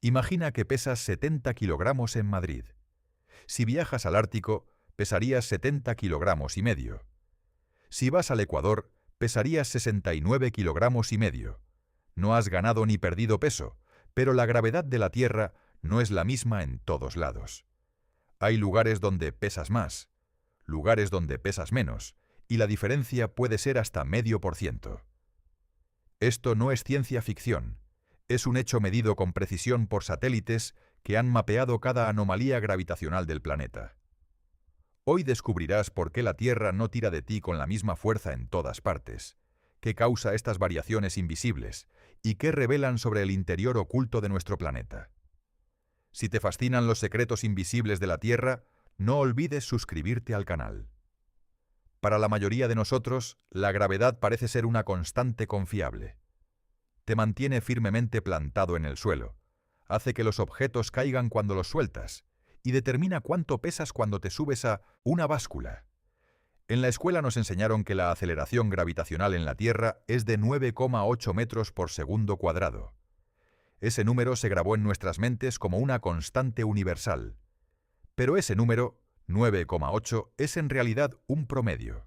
Imagina que pesas 70 kilogramos en Madrid. Si viajas al Ártico, pesarías 70 kilogramos y medio. Si vas al Ecuador, pesarías 69 kilogramos y medio. No has ganado ni perdido peso, pero la gravedad de la Tierra no es la misma en todos lados. Hay lugares donde pesas más, lugares donde pesas menos, y la diferencia puede ser hasta 0,5%. Esto no es ciencia ficción, es un hecho medido con precisión por satélites que han mapeado cada anomalía gravitacional del planeta. Hoy descubrirás por qué la Tierra no tira de ti con la misma fuerza en todas partes, qué causa estas variaciones invisibles y qué revelan sobre el interior oculto de nuestro planeta. Si te fascinan los secretos invisibles de la Tierra, no olvides suscribirte al canal. Para la mayoría de nosotros, la gravedad parece ser una constante confiable. Te mantiene firmemente plantado en el suelo, hace que los objetos caigan cuando los sueltas, y determina cuánto pesas cuando te subes a una báscula. En la escuela nos enseñaron que la aceleración gravitacional en la Tierra es de 9,8 metros por segundo cuadrado. Ese número se grabó en nuestras mentes como una constante universal. Pero ese número, 9,8, es en realidad un promedio.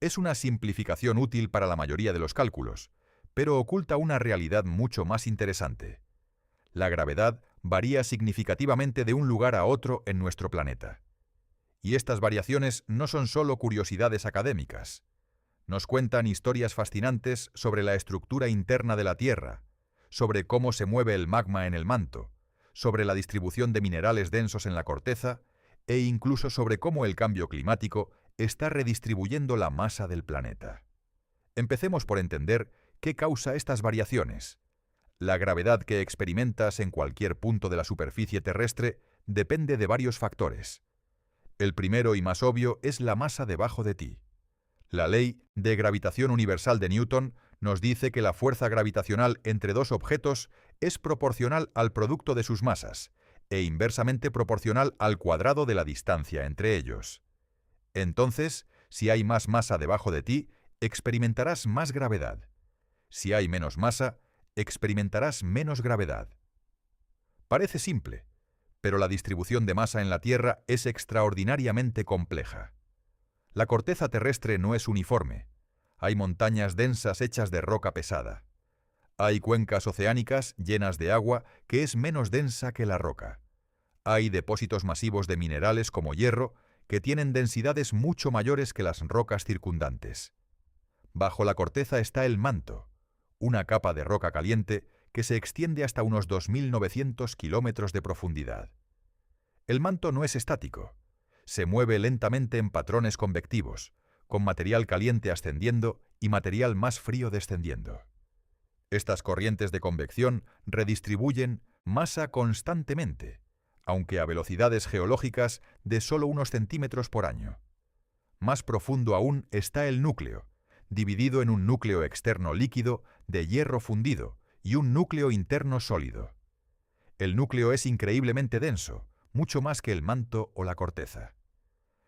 Es una simplificación útil para la mayoría de los cálculos, pero oculta una realidad mucho más interesante. La gravedad varía significativamente de un lugar a otro en nuestro planeta. Y estas variaciones no son solo curiosidades académicas. Nos cuentan historias fascinantes sobre la estructura interna de la Tierra, sobre cómo se mueve el magma en el manto, sobre la distribución de minerales densos en la corteza e incluso sobre cómo el cambio climático está redistribuyendo la masa del planeta. Empecemos por entender qué causa estas variaciones. La gravedad que experimentas en cualquier punto de la superficie terrestre depende de varios factores. El primero y más obvio es la masa debajo de ti. La ley de gravitación universal de Newton nos dice que la fuerza gravitacional entre dos objetos es proporcional al producto de sus masas e inversamente proporcional al cuadrado de la distancia entre ellos. Entonces, si hay más masa debajo de ti, experimentarás más gravedad. Si hay menos masa, experimentarás menos gravedad. Parece simple, pero la distribución de masa en la Tierra es extraordinariamente compleja. La corteza terrestre no es uniforme. Hay montañas densas hechas de roca pesada. Hay cuencas oceánicas llenas de agua que es menos densa que la roca. Hay depósitos masivos de minerales como hierro que tienen densidades mucho mayores que las rocas circundantes. Bajo la corteza está el manto, una capa de roca caliente que se extiende hasta unos 2.900 kilómetros de profundidad. El manto no es estático. Se mueve lentamente en patrones convectivos, con material caliente ascendiendo y material más frío descendiendo. Estas corrientes de convección redistribuyen masa constantemente, aunque a velocidades geológicas de solo unos centímetros por año. Más profundo aún está el núcleo, dividido en un núcleo externo líquido de hierro fundido y un núcleo interno sólido. El núcleo es increíblemente denso, mucho más que el manto o la corteza.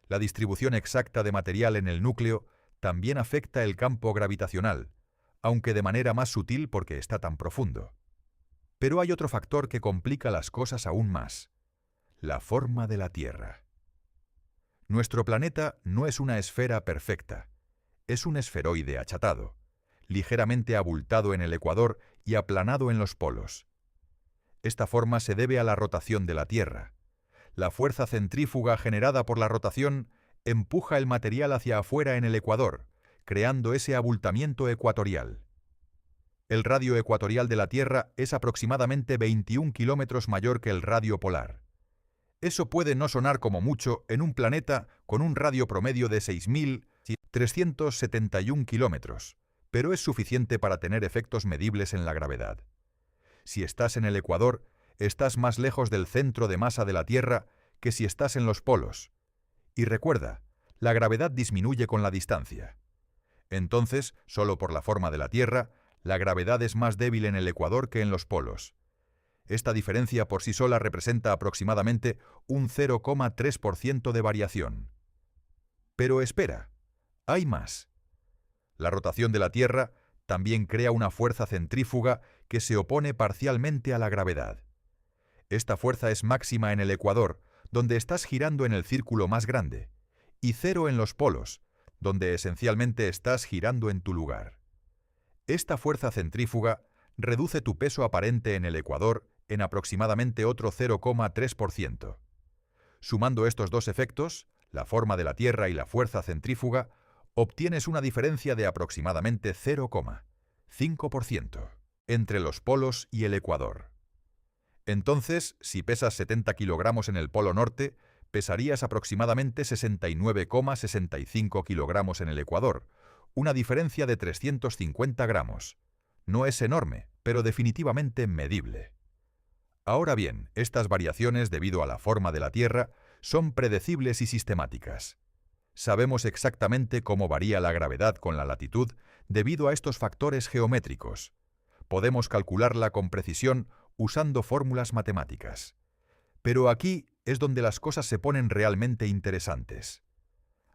La distribución exacta de material en el núcleo también afecta el campo gravitacional, aunque de manera más sutil porque está tan profundo. Pero hay otro factor que complica las cosas aún más: la forma de la Tierra. Nuestro planeta no es una esfera perfecta. Es un esferoide achatado, ligeramente abultado en el ecuador y aplanado en los polos. Esta forma se debe a la rotación de la Tierra. La fuerza centrífuga generada por la rotación empuja el material hacia afuera en el ecuador, creando ese abultamiento ecuatorial. El radio ecuatorial de la Tierra es aproximadamente 21 kilómetros mayor que el radio polar. Eso puede no sonar como mucho en un planeta con un radio promedio de 6.371 kilómetros, pero es suficiente para tener efectos medibles en la gravedad. Si estás en el ecuador, estás más lejos del centro de masa de la Tierra que si estás en los polos. Y recuerda, la gravedad disminuye con la distancia. Entonces, solo por la forma de la Tierra, la gravedad es más débil en el ecuador que en los polos. Esta diferencia por sí sola representa aproximadamente un 0,3% de variación. Pero espera, hay más. La rotación de la Tierra también crea una fuerza centrífuga que se opone parcialmente a la gravedad. Esta fuerza es máxima en el ecuador, donde estás girando en el círculo más grande, y cero en los polos, donde esencialmente estás girando en tu lugar. Esta fuerza centrífuga reduce tu peso aparente en el ecuador en aproximadamente otro 0,3%. Sumando estos dos efectos, la forma de la Tierra y la fuerza centrífuga, obtienes una diferencia de aproximadamente 0,5% entre los polos y el ecuador. Entonces, si pesas 70 kilogramos en el polo norte, pesarías aproximadamente 69,65 kilogramos en el ecuador, una diferencia de 350 gramos. No es enorme, pero definitivamente medible. Ahora bien, estas variaciones, debido a la forma de la Tierra, son predecibles y sistemáticas. Sabemos exactamente cómo varía la gravedad con la latitud debido a estos factores geométricos. Podemos calcularla con precisión usando fórmulas matemáticas. Pero aquí es donde las cosas se ponen realmente interesantes.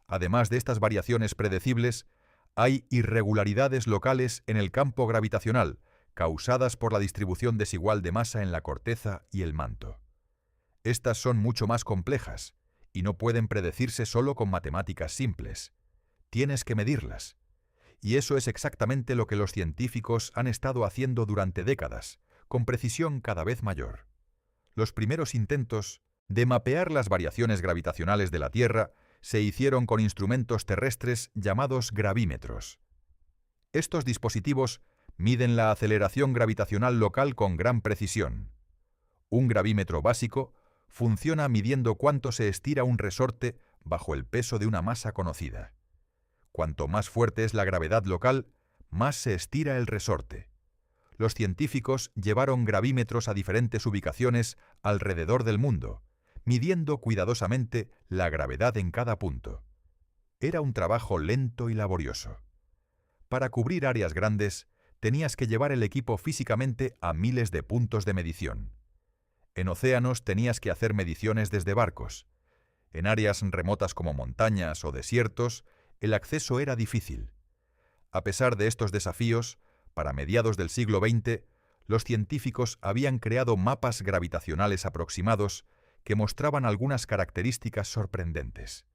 Además de estas variaciones predecibles, hay irregularidades locales en el campo gravitacional, causadas por la distribución desigual de masa en la corteza y el manto. Estas son mucho más complejas y no pueden predecirse solo con matemáticas simples. Tienes que medirlas. Y eso es exactamente lo que los científicos han estado haciendo durante décadas, con precisión cada vez mayor. Los primeros intentos de mapear las variaciones gravitacionales de la Tierra se hicieron con instrumentos terrestres llamados gravímetros. Estos dispositivos miden la aceleración gravitacional local con gran precisión. Un gravímetro básico funciona midiendo cuánto se estira un resorte bajo el peso de una masa conocida. Cuanto más fuerte es la gravedad local, más se estira el resorte. Los científicos llevaron gravímetros a diferentes ubicaciones alrededor del mundo, midiendo cuidadosamente la gravedad en cada punto. Era un trabajo lento y laborioso. Para cubrir áreas grandes, tenías que llevar el equipo físicamente a miles de puntos de medición. En océanos tenías que hacer mediciones desde barcos. En áreas remotas como montañas o desiertos, el acceso era difícil. A pesar de estos desafíos, para mediados del siglo XX, los científicos habían creado mapas gravitacionales aproximados que mostraban algunas características sorprendentes.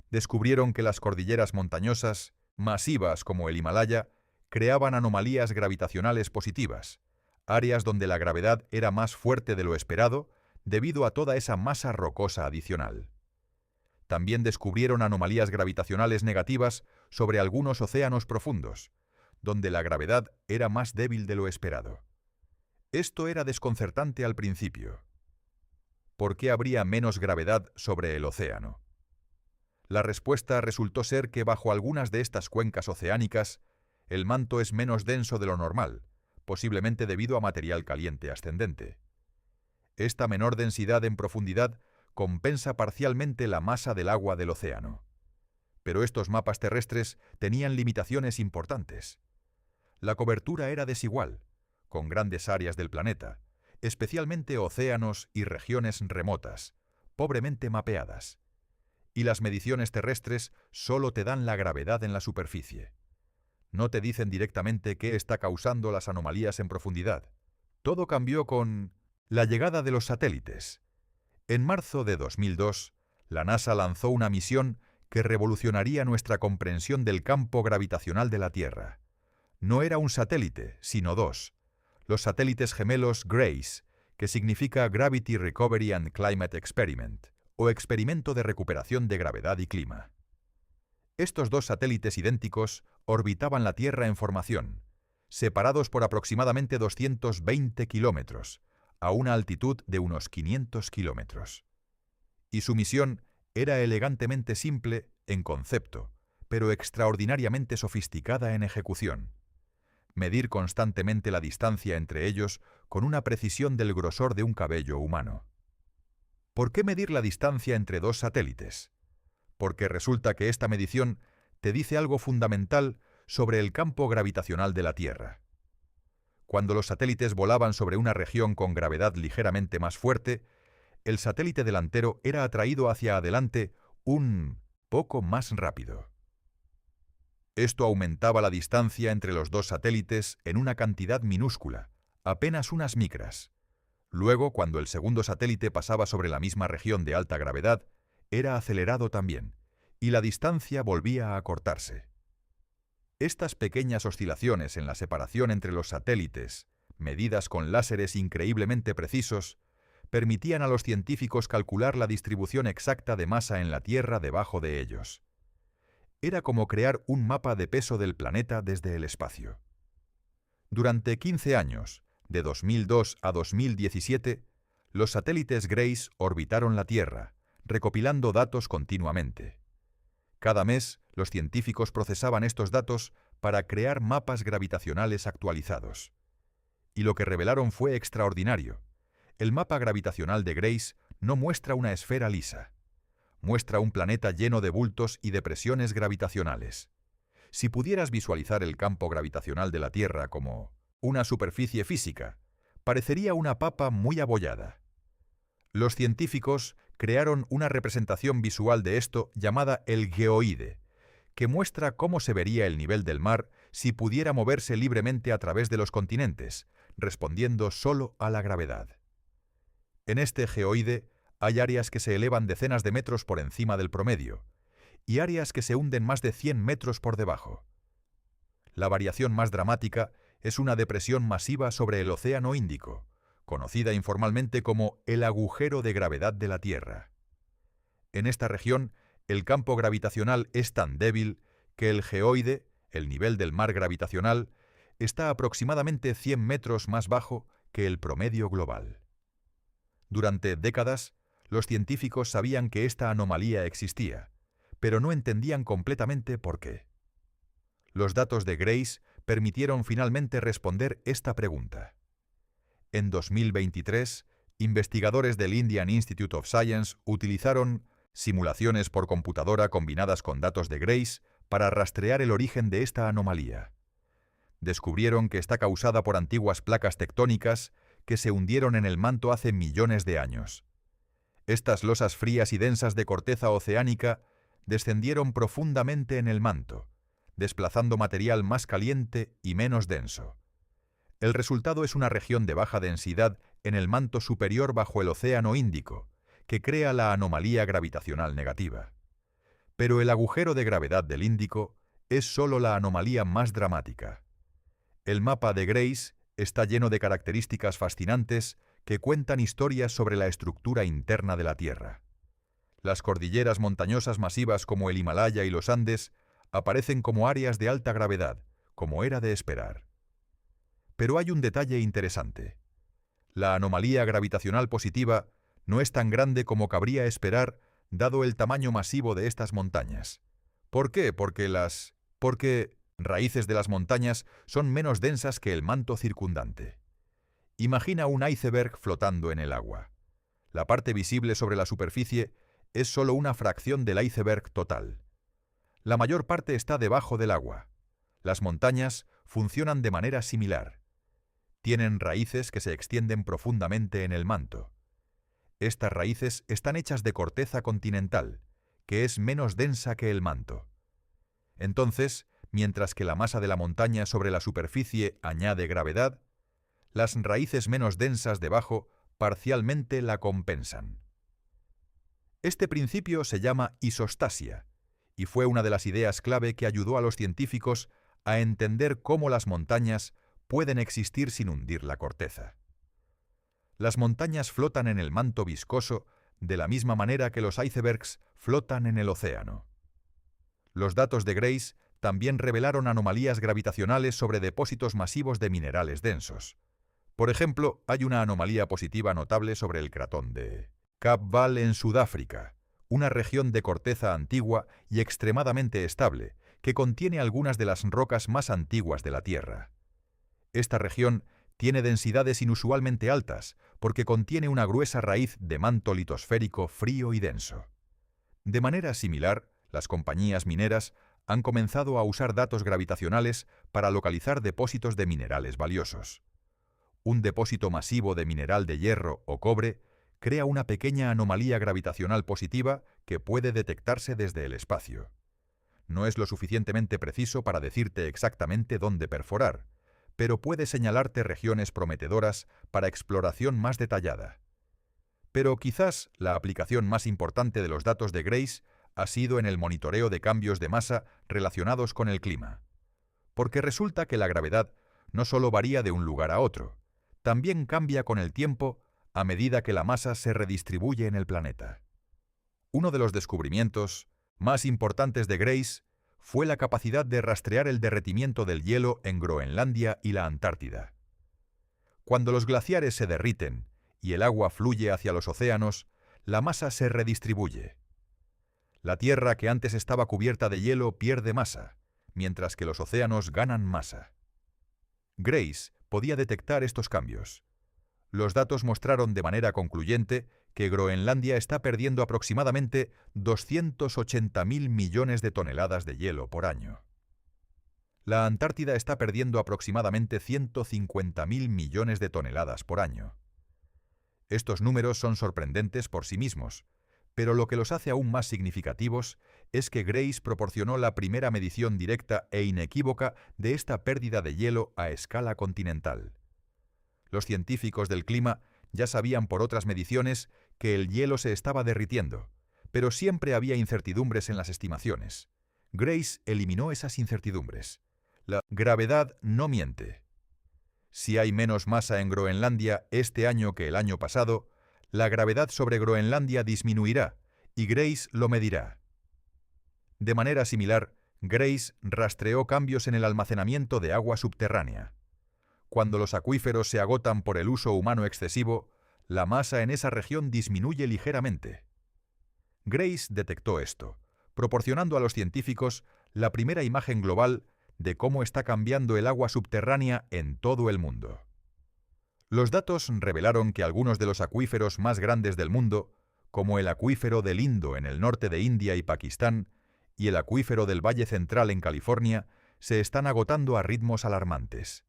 Descubrieron que las cordilleras montañosas, masivas como el Himalaya, creaban anomalías gravitacionales positivas, áreas donde la gravedad era más fuerte de lo esperado debido a toda esa masa rocosa adicional. También descubrieron anomalías gravitacionales negativas sobre algunos océanos profundos, donde la gravedad era más débil de lo esperado. Esto era desconcertante al principio. ¿Por qué habría menos gravedad sobre el océano? La respuesta resultó ser que bajo algunas de estas cuencas oceánicas, el manto es menos denso de lo normal, posiblemente debido a material caliente ascendente. Esta menor densidad en profundidad compensa parcialmente la masa del agua del océano. Pero estos mapas terrestres tenían limitaciones importantes. La cobertura era desigual, con grandes áreas del planeta, especialmente océanos y regiones remotas, pobremente mapeadas. Y las mediciones terrestres solo te dan la gravedad en la superficie. No te dicen directamente qué está causando las anomalías en profundidad. Todo cambió con la llegada de los satélites. En marzo de 2002, la NASA lanzó una misión que revolucionaría nuestra comprensión del campo gravitacional de la Tierra. No era un satélite, sino dos. Los satélites gemelos GRACE, que significa Gravity Recovery and Climate Experiment, o Experimento de Recuperación de Gravedad y Clima. Estos dos satélites idénticos orbitaban la Tierra en formación, separados por aproximadamente 220 kilómetros, a una altitud de unos 500 kilómetros. Y su misión era elegantemente simple en concepto, pero extraordinariamente sofisticada en ejecución. Medir constantemente la distancia entre ellos con una precisión del grosor de un cabello humano. ¿Por qué medir la distancia entre dos satélites? Porque resulta que esta medición te dice algo fundamental sobre el campo gravitacional de la Tierra. Cuando los satélites volaban sobre una región con gravedad ligeramente más fuerte, el satélite delantero era atraído hacia adelante un poco más rápido. Esto aumentaba la distancia entre los dos satélites en una cantidad minúscula, apenas unas micras. Luego, cuando el segundo satélite pasaba sobre la misma región de alta gravedad, era acelerado también, y la distancia volvía a acortarse. Estas pequeñas oscilaciones en la separación entre los satélites, medidas con láseres increíblemente precisos, permitían a los científicos calcular la distribución exacta de masa en la Tierra debajo de ellos. Era como crear un mapa de peso del planeta desde el espacio. Durante 15 años, de 2002 a 2017, los satélites Grace orbitaron la Tierra, recopilando datos continuamente. Cada mes, los científicos procesaban estos datos para crear mapas gravitacionales actualizados. Y lo que revelaron fue extraordinario. El mapa gravitacional de Grace no muestra una esfera lisa. Muestra un planeta lleno de bultos y depresiones gravitacionales. Si pudieras visualizar el campo gravitacional de la Tierra como una superficie física, parecería una papa muy abollada. Los científicos crearon una representación visual de esto llamada el geoide, que muestra cómo se vería el nivel del mar si pudiera moverse libremente a través de los continentes, respondiendo solo a la gravedad. En este geoide hay áreas que se elevan decenas de metros por encima del promedio y áreas que se hunden más de 100 metros por debajo. La variación más dramática es una depresión masiva sobre el Océano Índico, conocida informalmente como el agujero de gravedad de la Tierra. En esta región, el campo gravitacional es tan débil que el geoide, el nivel del mar gravitacional, está aproximadamente 100 metros más bajo que el promedio global. Durante décadas, los científicos sabían que esta anomalía existía, pero no entendían completamente por qué. Los datos de Grace permitieron finalmente responder esta pregunta. En 2023, investigadores del Indian Institute of Science utilizaron simulaciones por computadora combinadas con datos de Grace para rastrear el origen de esta anomalía. Descubrieron que está causada por antiguas placas tectónicas que se hundieron en el manto hace millones de años. Estas losas frías y densas de corteza oceánica descendieron profundamente en el manto, desplazando material más caliente y menos denso. El resultado es una región de baja densidad en el manto superior bajo el Océano Índico, que crea la anomalía gravitacional negativa. Pero el agujero de gravedad del Índico es solo la anomalía más dramática. El mapa de Grace está lleno de características fascinantes que cuentan historias sobre la estructura interna de la Tierra. Las cordilleras montañosas masivas como el Himalaya y los Andes aparecen como áreas de alta gravedad, como era de esperar. Pero hay un detalle interesante. La anomalía gravitacional positiva no es tan grande como cabría esperar dado el tamaño masivo de estas montañas. ¿Por qué? Porque raíces de las montañas son menos densas que el manto circundante. Imagina un iceberg flotando en el agua. La parte visible sobre la superficie es solo una fracción del iceberg total. La mayor parte está debajo del agua. Las montañas funcionan de manera similar. Tienen raíces que se extienden profundamente en el manto. Estas raíces están hechas de corteza continental, que es menos densa que el manto. Entonces, mientras que la masa de la montaña sobre la superficie añade gravedad, las raíces menos densas debajo parcialmente la compensan. Este principio se llama isostasia, y fue una de las ideas clave que ayudó a los científicos a entender cómo las montañas pueden existir sin hundir la corteza. Las montañas flotan en el manto viscoso de la misma manera que los icebergs flotan en el océano. Los datos de Grace también revelaron anomalías gravitacionales sobre depósitos masivos de minerales densos. Por ejemplo, hay una anomalía positiva notable sobre el cratón de Cap Vall en Sudáfrica, una región de corteza antigua y extremadamente estable, que contiene algunas de las rocas más antiguas de la Tierra. Esta región tiene densidades inusualmente altas porque contiene una gruesa raíz de manto litosférico frío y denso. De manera similar, las compañías mineras han comenzado a usar datos gravitacionales para localizar depósitos de minerales valiosos. Un depósito masivo de mineral de hierro o cobre crea una pequeña anomalía gravitacional positiva que puede detectarse desde el espacio. No es lo suficientemente preciso para decirte exactamente dónde perforar, pero puede señalarte regiones prometedoras para exploración más detallada. Pero quizás la aplicación más importante de los datos de GRACE ha sido en el monitoreo de cambios de masa relacionados con el clima. Porque resulta que la gravedad no solo varía de un lugar a otro, también cambia con el tiempo a medida que la masa se redistribuye en el planeta. Uno de los descubrimientos más importantes de GRACE fue la capacidad de rastrear el derretimiento del hielo en Groenlandia y la Antártida. Cuando los glaciares se derriten y el agua fluye hacia los océanos, la masa se redistribuye. La Tierra que antes estaba cubierta de hielo pierde masa, mientras que los océanos ganan masa. GRACE podía detectar estos cambios. Los datos mostraron de manera concluyente que Groenlandia está perdiendo aproximadamente 280.000 millones de toneladas de hielo por año. La Antártida está perdiendo aproximadamente 150.000 millones de toneladas por año. Estos números son sorprendentes por sí mismos, pero lo que los hace aún más significativos es que GRACE proporcionó la primera medición directa e inequívoca de esta pérdida de hielo a escala continental. Los científicos del clima ya sabían por otras mediciones que el hielo se estaba derritiendo, pero siempre había incertidumbres en las estimaciones. GRACE eliminó esas incertidumbres. La gravedad no miente. Si hay menos masa en Groenlandia este año que el año pasado, la gravedad sobre Groenlandia disminuirá y GRACE lo medirá. De manera similar, GRACE rastreó cambios en el almacenamiento de agua subterránea. Cuando los acuíferos se agotan por el uso humano excesivo, la masa en esa región disminuye ligeramente. GRACE detectó esto, proporcionando a los científicos la primera imagen global de cómo está cambiando el agua subterránea en todo el mundo. Los datos revelaron que algunos de los acuíferos más grandes del mundo, como el acuífero del Indo en el norte de India y Pakistán y el acuífero del Valle Central en California, se están agotando a ritmos alarmantes.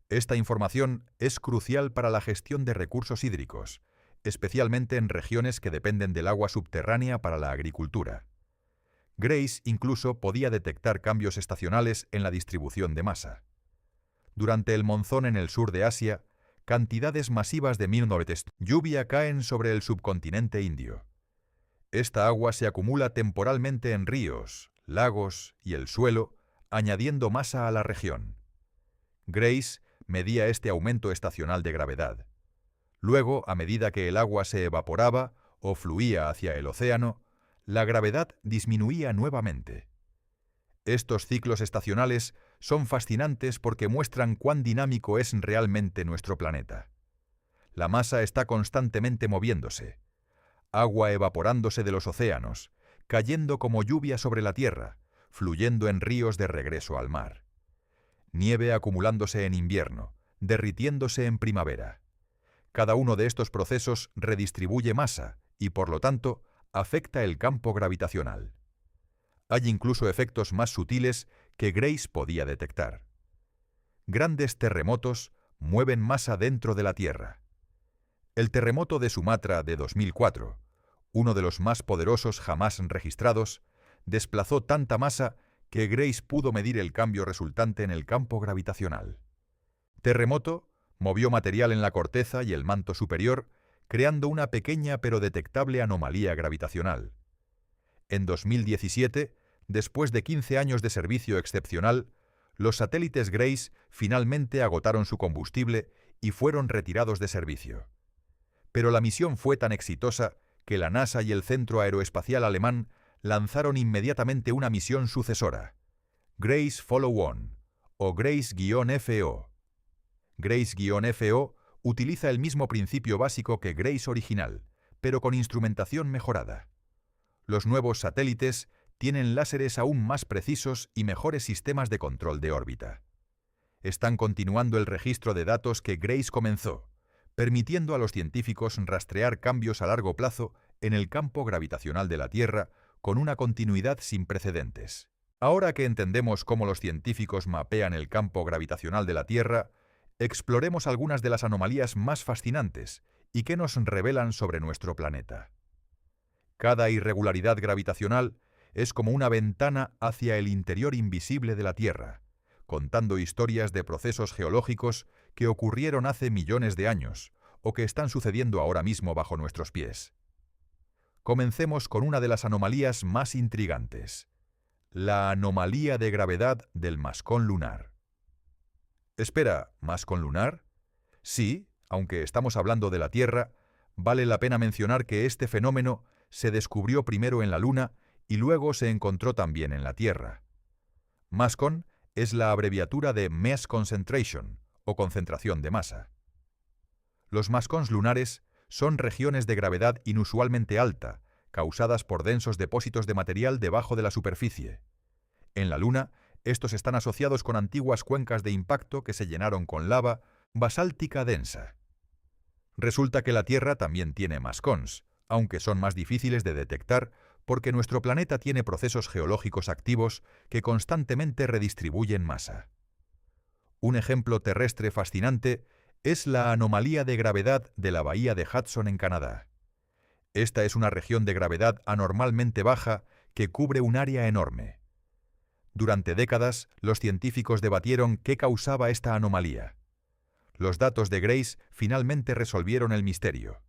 Esta información es crucial para la gestión de recursos hídricos, especialmente en regiones que dependen del agua subterránea para la agricultura. GRACE incluso podía detectar cambios estacionales en la distribución de masa. Durante el monzón en el sur de Asia, cantidades masivas de lluvia caen sobre el subcontinente indio. Esta agua se acumula temporalmente en ríos, lagos y el suelo, añadiendo masa a la región. GRACE medía este aumento estacional de gravedad. Luego, a medida que el agua se evaporaba o fluía hacia el océano, la gravedad disminuía nuevamente. Estos ciclos estacionales son fascinantes porque muestran cuán dinámico es realmente nuestro planeta. La masa está constantemente moviéndose, agua evaporándose de los océanos, cayendo como lluvia sobre la Tierra, fluyendo en ríos de regreso al mar. Nieve acumulándose en invierno, derritiéndose en primavera. Cada uno de estos procesos redistribuye masa y, por lo tanto, afecta el campo gravitacional. Hay incluso efectos más sutiles que GRACE podía detectar. Grandes terremotos mueven masa dentro de la Tierra. El terremoto de Sumatra de 2004, uno de los más poderosos jamás registrados, desplazó tanta masa que GRACE pudo medir el cambio resultante en el campo gravitacional. Terremoto movió material en la corteza y el manto superior, creando una pequeña pero detectable anomalía gravitacional. En 2017, después de 15 años de servicio excepcional, los satélites GRACE finalmente agotaron su combustible y fueron retirados de servicio. Pero la misión fue tan exitosa que la NASA y el Centro Aeroespacial Alemán lanzaron inmediatamente una misión sucesora, GRACE Follow-on, o GRACE-FO. GRACE-FO utiliza el mismo principio básico que GRACE original, pero con instrumentación mejorada. Los nuevos satélites tienen láseres aún más precisos y mejores sistemas de control de órbita. Están continuando el registro de datos que GRACE comenzó, permitiendo a los científicos rastrear cambios a largo plazo en el campo gravitacional de la Tierra con una continuidad sin precedentes. Ahora que entendemos cómo los científicos mapean el campo gravitacional de la Tierra, exploremos algunas de las anomalías más fascinantes y que nos revelan sobre nuestro planeta. Cada irregularidad gravitacional es como una ventana hacia el interior invisible de la Tierra, contando historias de procesos geológicos que ocurrieron hace millones de años o que están sucediendo ahora mismo bajo nuestros pies. Comencemos con una de las anomalías más intrigantes: la anomalía de gravedad del mascón lunar. Espera, ¿mascón lunar? Sí, aunque estamos hablando de la Tierra, vale la pena mencionar que este fenómeno se descubrió primero en la Luna y luego se encontró también en la Tierra. Mascón es la abreviatura de Mass Concentration, o concentración de masa. Los mascons lunares son regiones de gravedad inusualmente alta, causadas por densos depósitos de material debajo de la superficie. En la Luna, estos están asociados con antiguas cuencas de impacto que se llenaron con lava basáltica densa. Resulta que la Tierra también tiene mascons, aunque son más difíciles de detectar porque nuestro planeta tiene procesos geológicos activos que constantemente redistribuyen masa. Un ejemplo terrestre fascinante es la anomalía de gravedad de la bahía de Hudson en Canadá. Esta es una región de gravedad anormalmente baja que cubre un área enorme. Durante décadas, los científicos debatieron qué causaba esta anomalía. Los datos de Grace finalmente resolvieron el misterio.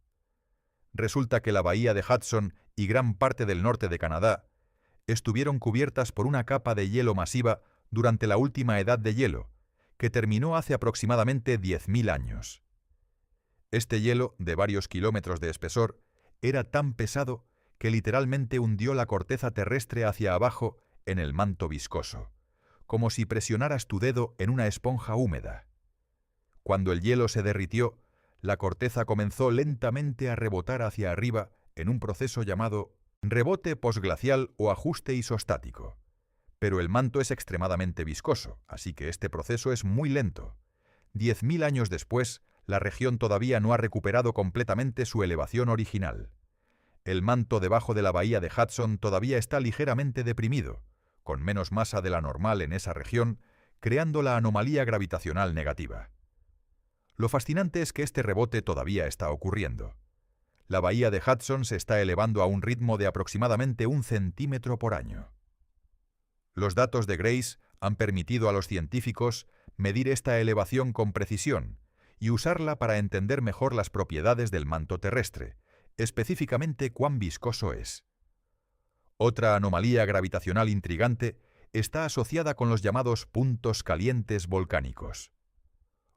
Resulta que la bahía de Hudson y gran parte del norte de Canadá estuvieron cubiertas por una capa de hielo masiva durante la última edad de hielo, que terminó hace aproximadamente 10.000 años. Este hielo, de varios kilómetros de espesor, era tan pesado que literalmente hundió la corteza terrestre hacia abajo en el manto viscoso, como si presionaras tu dedo en una esponja húmeda. Cuando el hielo se derritió, la corteza comenzó lentamente a rebotar hacia arriba en un proceso llamado rebote posglacial o ajuste isostático. Pero el manto es extremadamente viscoso, así que este proceso es muy lento. 10.000 años después, la región todavía no ha recuperado completamente su elevación original. El manto debajo de la bahía de Hudson todavía está ligeramente deprimido, con menos masa de la normal en esa región, creando la anomalía gravitacional negativa. Lo fascinante es que este rebote todavía está ocurriendo. La bahía de Hudson se está elevando a un ritmo de aproximadamente 1 centímetro por año. Los datos de Grace han permitido a los científicos medir esta elevación con precisión y usarla para entender mejor las propiedades del manto terrestre, específicamente cuán viscoso es. Otra anomalía gravitacional intrigante está asociada con los llamados puntos calientes volcánicos.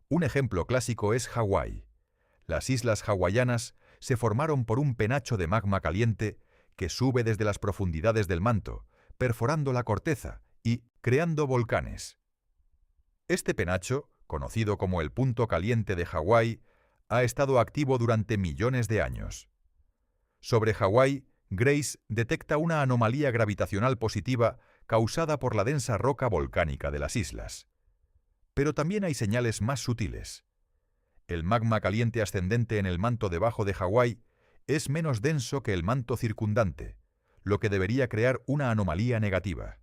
Un ejemplo clásico es Hawái. Las islas hawaianas se formaron por un penacho de magma caliente que sube desde las profundidades del manto, perforando la corteza y creando volcanes. Este penacho, conocido como el punto caliente de Hawái, ha estado activo durante millones de años. Sobre Hawái, Grace detecta una anomalía gravitacional positiva causada por la densa roca volcánica de las islas. Pero también hay señales más sutiles. El magma caliente ascendente en el manto debajo de Hawái es menos denso que el manto circundante, lo que debería crear una anomalía negativa.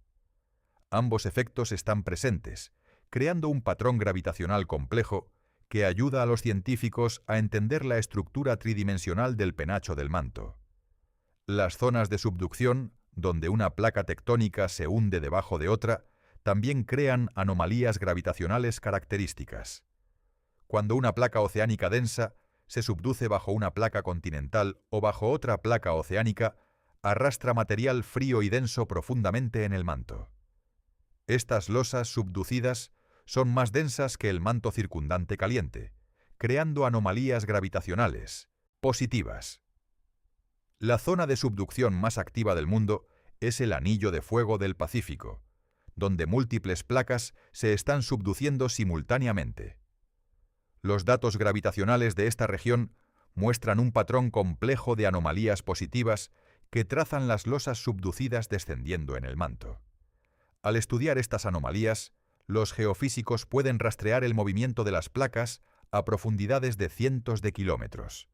Ambos efectos están presentes, creando un patrón gravitacional complejo que ayuda a los científicos a entender la estructura tridimensional del penacho del manto. Las zonas de subducción, donde una placa tectónica se hunde debajo de otra, también crean anomalías gravitacionales características. Cuando una placa oceánica densa se subduce bajo una placa continental o bajo otra placa oceánica, arrastra material frío y denso profundamente en el manto. Estas losas subducidas son más densas que el manto circundante caliente, creando anomalías gravitacionales positivas. La zona de subducción más activa del mundo es el Anillo de Fuego del Pacífico, donde múltiples placas se están subduciendo simultáneamente. Los datos gravitacionales de esta región muestran un patrón complejo de anomalías positivas que trazan las losas subducidas descendiendo en el manto. Al estudiar estas anomalías, los geofísicos pueden rastrear el movimiento de las placas a profundidades de cientos de kilómetros.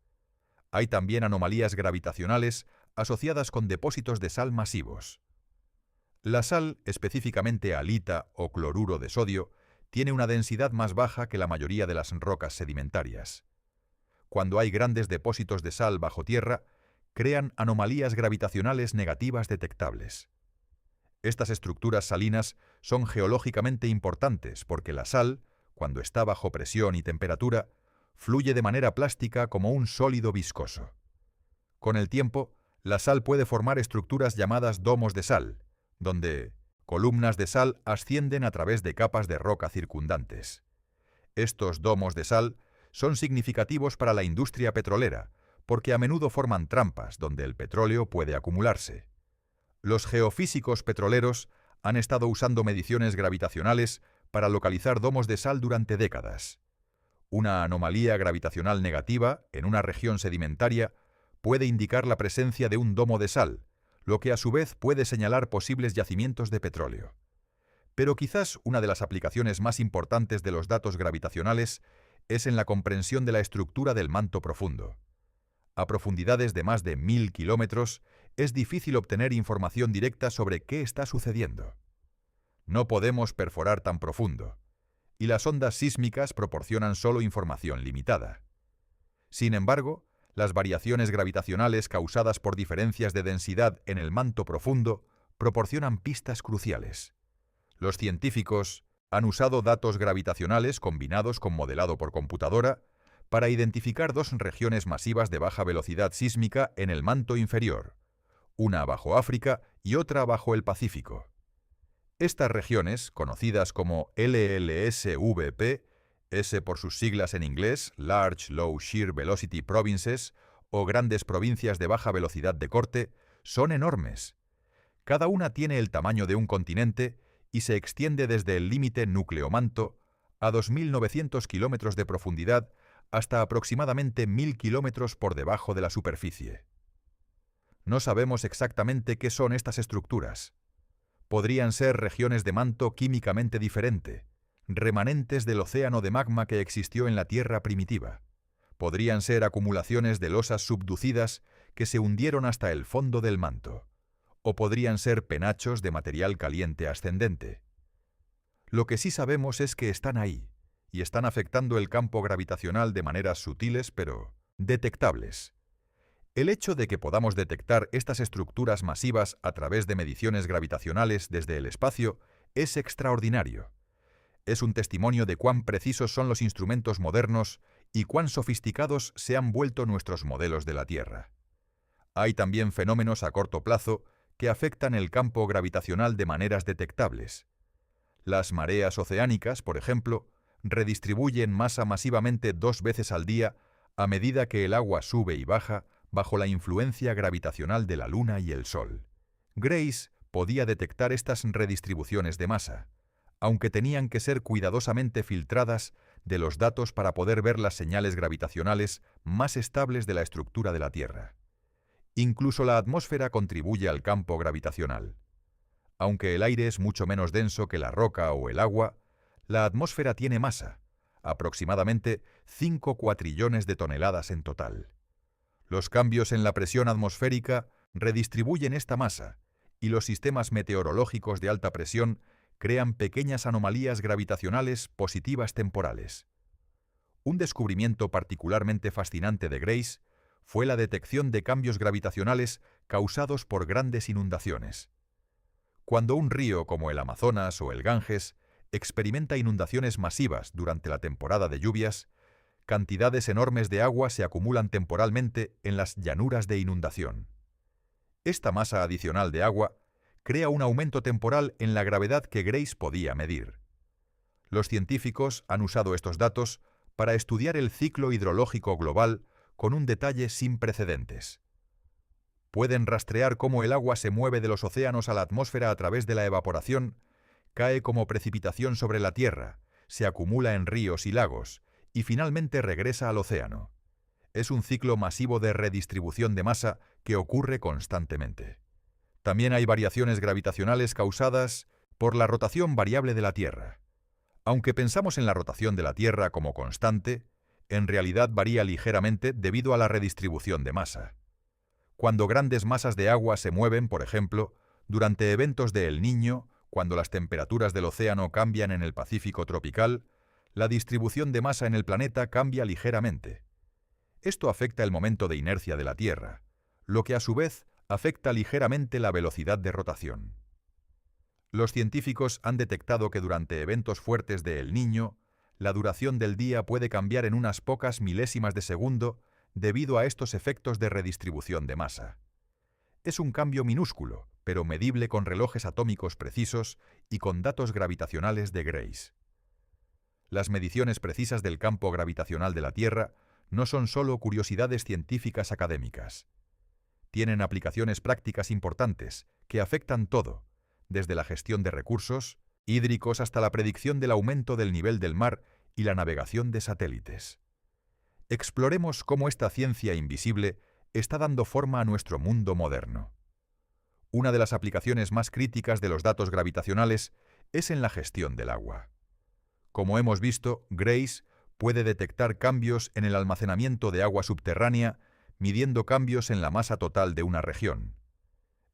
Hay también anomalías gravitacionales asociadas con depósitos de sal masivos. La sal, específicamente halita o cloruro de sodio, tiene una densidad más baja que la mayoría de las rocas sedimentarias. Cuando hay grandes depósitos de sal bajo tierra, crean anomalías gravitacionales negativas detectables. Estas estructuras salinas son geológicamente importantes porque la sal, cuando está bajo presión y temperatura, fluye de manera plástica como un sólido viscoso. Con el tiempo, la sal puede formar estructuras llamadas domos de sal, donde columnas de sal ascienden a través de capas de roca circundantes. Estos domos de sal son significativos para la industria petrolera, porque a menudo forman trampas donde el petróleo puede acumularse. Los geofísicos petroleros han estado usando mediciones gravitacionales para localizar domos de sal durante décadas. Una anomalía gravitacional negativa en una región sedimentaria puede indicar la presencia de un domo de sal, lo que a su vez puede señalar posibles yacimientos de petróleo. Pero quizás una de las aplicaciones más importantes de los datos gravitacionales es en la comprensión de la estructura del manto profundo. A profundidades de más de 1000 kilómetros, es difícil obtener información directa sobre qué está sucediendo. No podemos perforar tan profundo, y las ondas sísmicas proporcionan solo información limitada. Sin embargo, las variaciones gravitacionales causadas por diferencias de densidad en el manto profundo proporcionan pistas cruciales. Los científicos han usado datos gravitacionales combinados con modelado por computadora para identificar dos regiones masivas de baja velocidad sísmica en el manto inferior, una bajo África y otra bajo el Pacífico. Estas regiones, conocidas como LLSVP, S por sus siglas en inglés, Large Low Shear Velocity Provinces, o grandes provincias de baja velocidad de corte, son enormes. Cada una tiene el tamaño de un continente y se extiende desde el límite núcleo-manto a 2.900 kilómetros de profundidad hasta aproximadamente 1.000 kilómetros por debajo de la superficie. No sabemos exactamente qué son estas estructuras. Podrían ser regiones de manto químicamente diferente, remanentes del océano de magma que existió en la Tierra primitiva. Podrían ser acumulaciones de losas subducidas que se hundieron hasta el fondo del manto. O podrían ser penachos de material caliente ascendente. Lo que sí sabemos es que están ahí, y están afectando el campo gravitacional de maneras sutiles pero detectables. El hecho de que podamos detectar estas estructuras masivas a través de mediciones gravitacionales desde el espacio es extraordinario. Es un testimonio de cuán precisos son los instrumentos modernos y cuán sofisticados se han vuelto nuestros modelos de la Tierra. Hay también fenómenos a corto plazo que afectan el campo gravitacional de maneras detectables. Las mareas oceánicas, por ejemplo, redistribuyen masa masivamente 2 veces al día a medida que el agua sube y baja bajo la influencia gravitacional de la Luna y el Sol. Grace podía detectar estas redistribuciones de masa, aunque tenían que ser cuidadosamente filtradas de los datos para poder ver las señales gravitacionales más estables de la estructura de la Tierra. Incluso la atmósfera contribuye al campo gravitacional. Aunque el aire es mucho menos denso que la roca o el agua, la atmósfera tiene masa, aproximadamente 5 cuatrillones de toneladas en total. Los cambios en la presión atmosférica redistribuyen esta masa, y los sistemas meteorológicos de alta presión crean pequeñas anomalías gravitacionales positivas temporales. Un descubrimiento particularmente fascinante de Grace fue la detección de cambios gravitacionales causados por grandes inundaciones. Cuando un río como el Amazonas o el Ganges experimenta inundaciones masivas durante la temporada de lluvias, cantidades enormes de agua se acumulan temporalmente en las llanuras de inundación. Esta masa adicional de agua crea un aumento temporal en la gravedad que Grace podía medir. Los científicos han usado estos datos para estudiar el ciclo hidrológico global con un detalle sin precedentes. Pueden rastrear cómo el agua se mueve de los océanos a la atmósfera a través de la evaporación, cae como precipitación sobre la Tierra, se acumula en ríos y lagos, y finalmente regresa al océano. Es un ciclo masivo de redistribución de masa que ocurre constantemente. También hay variaciones gravitacionales causadas por la rotación variable de la Tierra. Aunque pensamos en la rotación de la Tierra como constante, en realidad varía ligeramente debido a la redistribución de masa. Cuando grandes masas de agua se mueven, por ejemplo, durante eventos de El Niño, cuando las temperaturas del océano cambian en el Pacífico tropical, la distribución de masa en el planeta cambia ligeramente. Esto afecta el momento de inercia de la Tierra, lo que a su vez afecta ligeramente la velocidad de rotación. Los científicos han detectado que durante eventos fuertes de El Niño, la duración del día puede cambiar en unas pocas milésimas de segundo debido a estos efectos de redistribución de masa. Es un cambio minúsculo, pero medible con relojes atómicos precisos y con datos gravitacionales de Grace. Las mediciones precisas del campo gravitacional de la Tierra no son solo curiosidades científicas académicas. Tienen aplicaciones prácticas importantes que afectan todo, desde la gestión de recursos hídricos hasta la predicción del aumento del nivel del mar y la navegación de satélites. Exploremos cómo esta ciencia invisible está dando forma a nuestro mundo moderno. Una de las aplicaciones más críticas de los datos gravitacionales es en la gestión del agua. Como hemos visto, Grace puede detectar cambios en el almacenamiento de agua subterránea midiendo cambios en la masa total de una región.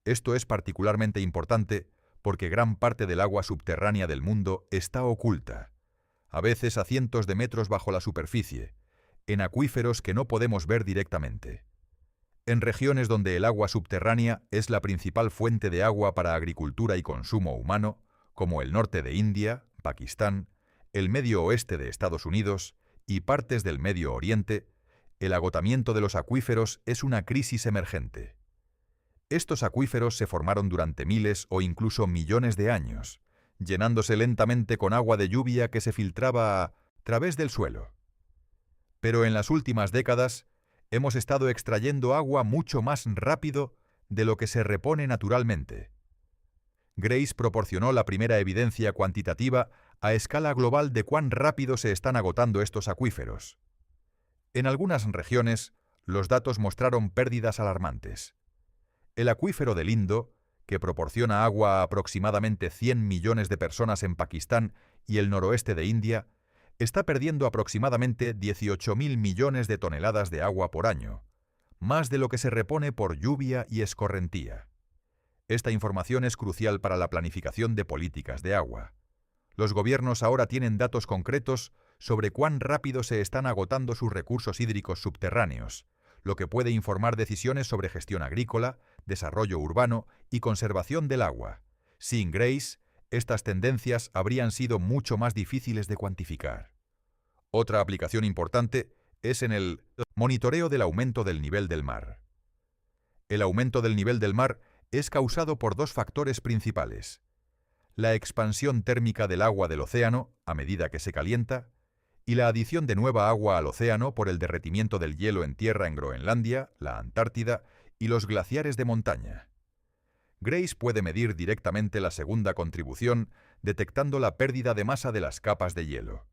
Esto es particularmente importante porque gran parte del agua subterránea del mundo está oculta, a veces a cientos de metros bajo la superficie, en acuíferos que no podemos ver directamente. En regiones donde el agua subterránea es la principal fuente de agua para agricultura y consumo humano, como el norte de India, Pakistán, el medio oeste de Estados Unidos y partes del Medio Oriente, el agotamiento de los acuíferos es una crisis emergente. Estos acuíferos se formaron durante miles o incluso millones de años, llenándose lentamente con agua de lluvia que se filtraba a través del suelo. Pero en las últimas décadas hemos estado extrayendo agua mucho más rápido de lo que se repone naturalmente. Grace proporcionó la primera evidencia cuantitativa a escala global de cuán rápido se están agotando estos acuíferos. En algunas regiones, los datos mostraron pérdidas alarmantes. El acuífero del Indo, que proporciona agua a aproximadamente 100 millones de personas en Pakistán y el noroeste de India, está perdiendo aproximadamente 18.000 millones de toneladas de agua por año, más de lo que se repone por lluvia y escorrentía. Esta información es crucial para la planificación de políticas de agua. Los gobiernos ahora tienen datos concretos sobre cuán rápido se están agotando sus recursos hídricos subterráneos, lo que puede informar decisiones sobre gestión agrícola, desarrollo urbano y conservación del agua. Sin Grace, estas tendencias habrían sido mucho más difíciles de cuantificar. Otra aplicación importante es en el monitoreo del aumento del nivel del mar. El aumento del nivel del mar es causado por dos factores principales: la expansión térmica del agua del océano a medida que se calienta y la adición de nueva agua al océano por el derretimiento del hielo en tierra en Groenlandia, la Antártida y los glaciares de montaña. Grace puede medir directamente la segunda contribución detectando la pérdida de masa de las capas de hielo.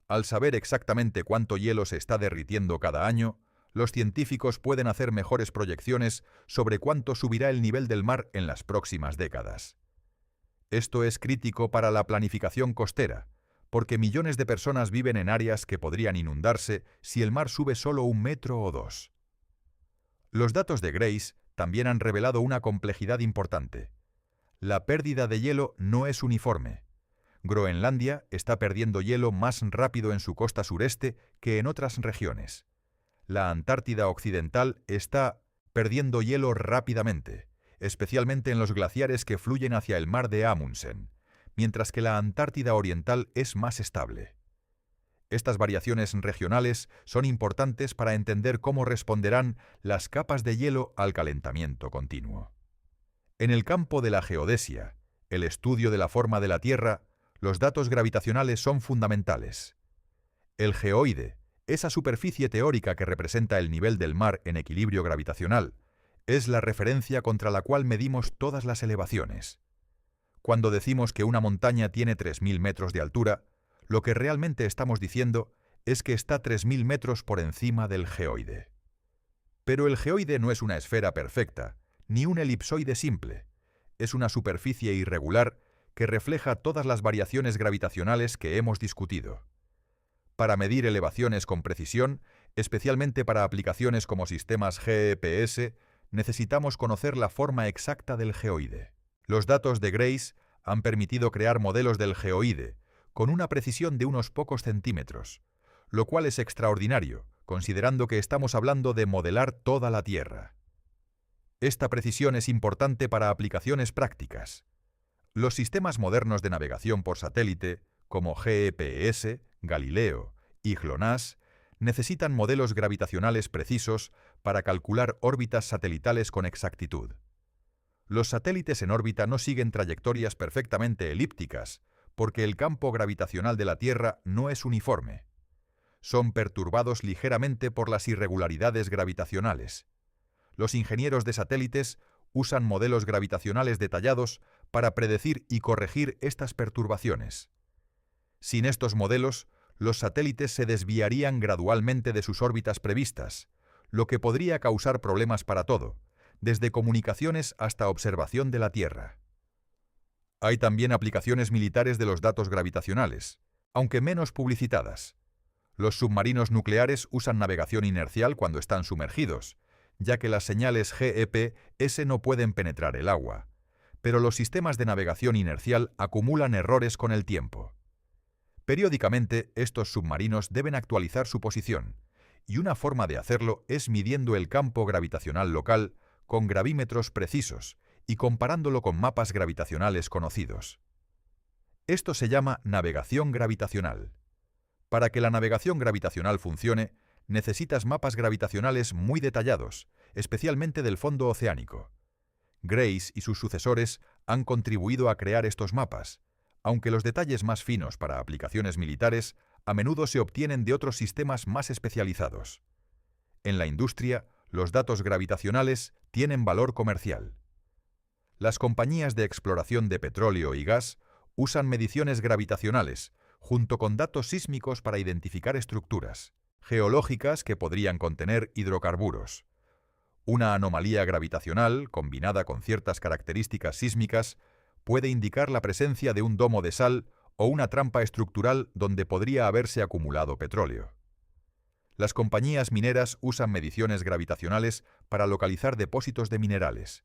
Al saber exactamente cuánto hielo se está derritiendo cada año, los científicos pueden hacer mejores proyecciones sobre cuánto subirá el nivel del mar en las próximas décadas. Esto es crítico para la planificación costera, porque millones de personas viven en áreas que podrían inundarse si el mar sube solo 1 metro o 2. Los datos de Grace también han revelado una complejidad importante. La pérdida de hielo no es uniforme. Groenlandia está perdiendo hielo más rápido en su costa sureste que en otras regiones. La Antártida Occidental está perdiendo hielo rápidamente, especialmente en los glaciares que fluyen hacia el mar de Amundsen, mientras que la Antártida Oriental es más estable. Estas variaciones regionales son importantes para entender cómo responderán las capas de hielo al calentamiento continuo. En el campo de la geodesia, el estudio de la forma de la Tierra, los datos gravitacionales son fundamentales. El geoide, esa superficie teórica que representa el nivel del mar en equilibrio gravitacional, es la referencia contra la cual medimos todas las elevaciones. Cuando decimos que una montaña tiene 3.000 metros de altura, lo que realmente estamos diciendo es que está 3.000 metros por encima del geoide. Pero el geoide no es una esfera perfecta, ni un elipsoide simple. Es una superficie irregular que refleja todas las variaciones gravitacionales que hemos discutido. Para medir elevaciones con precisión, especialmente para aplicaciones como sistemas GPS, necesitamos conocer la forma exacta del geoide. Los datos de Grace han permitido crear modelos del geoide, con una precisión de unos pocos centímetros, lo cual es extraordinario, considerando que estamos hablando de modelar toda la Tierra. Esta precisión es importante para aplicaciones prácticas. Los sistemas modernos de navegación por satélite, como GPS, Galileo y GLONASS, necesitan modelos gravitacionales precisos para calcular órbitas satelitales con exactitud. Los satélites en órbita no siguen trayectorias perfectamente elípticas, porque el campo gravitacional de la Tierra no es uniforme. Son perturbados ligeramente por las irregularidades gravitacionales. Los ingenieros de satélites usan modelos gravitacionales detallados para predecir y corregir estas perturbaciones. Sin estos modelos, los satélites se desviarían gradualmente de sus órbitas previstas, lo que podría causar problemas para todo, desde comunicaciones hasta observación de la Tierra. Hay también aplicaciones militares de los datos gravitacionales, aunque menos publicitadas. Los submarinos nucleares usan navegación inercial cuando están sumergidos, ya que las señales GPS no pueden penetrar el agua, pero los sistemas de navegación inercial acumulan errores con el tiempo. Periódicamente, estos submarinos deben actualizar su posición, y una forma de hacerlo es midiendo el campo gravitacional local con gravímetros precisos y comparándolo con mapas gravitacionales conocidos. Esto se llama navegación gravitacional. Para que la navegación gravitacional funcione, necesitas mapas gravitacionales muy detallados, especialmente del fondo oceánico. Grace y sus sucesores han contribuido a crear estos mapas, aunque los detalles más finos para aplicaciones militares a menudo se obtienen de otros sistemas más especializados. En la industria, los datos gravitacionales tienen valor comercial. Las compañías de exploración de petróleo y gas usan mediciones gravitacionales, junto con datos sísmicos para identificar estructuras geológicas que podrían contener hidrocarburos. Una anomalía gravitacional, combinada con ciertas características sísmicas, puede indicar la presencia de un domo de sal o una trampa estructural donde podría haberse acumulado petróleo. Las compañías mineras usan mediciones gravitacionales para localizar depósitos de minerales.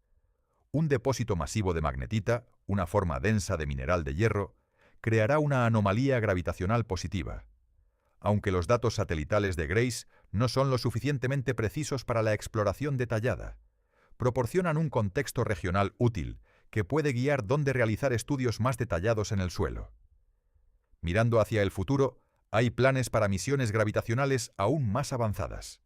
Un depósito masivo de magnetita, una forma densa de mineral de hierro, creará una anomalía gravitacional positiva. Aunque los datos satelitales de Grace no son lo suficientemente precisos para la exploración detallada, proporcionan un contexto regional útil que puede guiar dónde realizar estudios más detallados en el suelo. Mirando hacia el futuro, hay planes para misiones gravitacionales aún más avanzadas.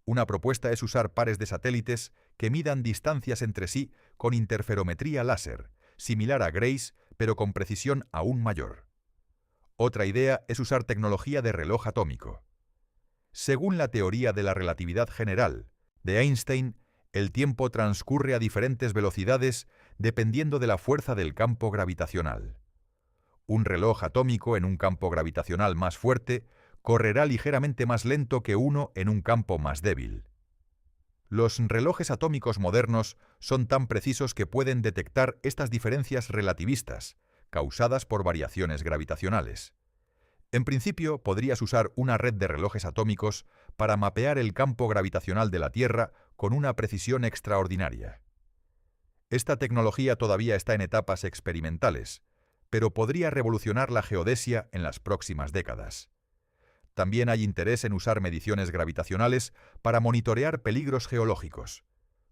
Una propuesta es usar pares de satélites que midan distancias entre sí con interferometría láser, similar a Grace, pero con precisión aún mayor. Otra idea es usar tecnología de reloj atómico. Según la teoría de la relatividad general de Einstein, el tiempo transcurre a diferentes velocidades dependiendo de la fuerza del campo gravitacional. Un reloj atómico en un campo gravitacional más fuerte correrá ligeramente más lento que uno en un campo más débil. Los relojes atómicos modernos son tan precisos que pueden detectar estas diferencias relativistas, causadas por variaciones gravitacionales. En principio, podrías usar una red de relojes atómicos para mapear el campo gravitacional de la Tierra con una precisión extraordinaria. Esta tecnología todavía está en etapas experimentales, pero podría revolucionar la geodesia en las próximas décadas. También hay interés en usar mediciones gravitacionales para monitorear peligros geológicos.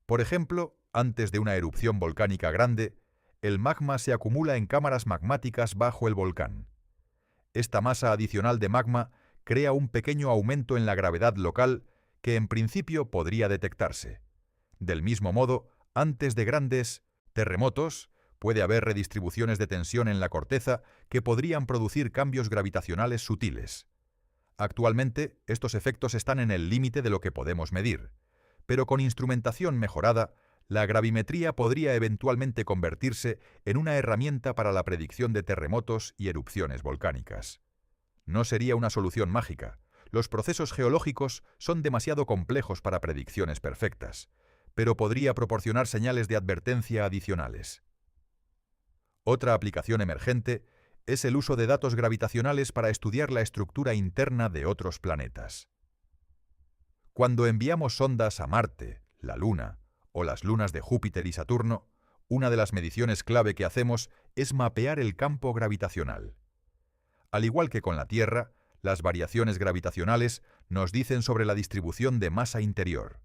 Por ejemplo, antes de una erupción volcánica grande, el magma se acumula en cámaras magmáticas bajo el volcán. Esta masa adicional de magma crea un pequeño aumento en la gravedad local que en principio podría detectarse. Del mismo modo, antes de grandes terremotos, puede haber redistribuciones de tensión en la corteza que podrían producir cambios gravitacionales sutiles. Actualmente, estos efectos están en el límite de lo que podemos medir, pero con instrumentación mejorada, la gravimetría podría eventualmente convertirse en una herramienta para la predicción de terremotos y erupciones volcánicas. No sería una solución mágica. Los procesos geológicos son demasiado complejos para predicciones perfectas, pero podría proporcionar señales de advertencia adicionales. Otra aplicación emergente es el uso de datos gravitacionales para estudiar la estructura interna de otros planetas. Cuando enviamos sondas a Marte, la Luna o las lunas de Júpiter y Saturno, una de las mediciones clave que hacemos es mapear el campo gravitacional. Al igual que con la Tierra, las variaciones gravitacionales nos dicen sobre la distribución de masa interior.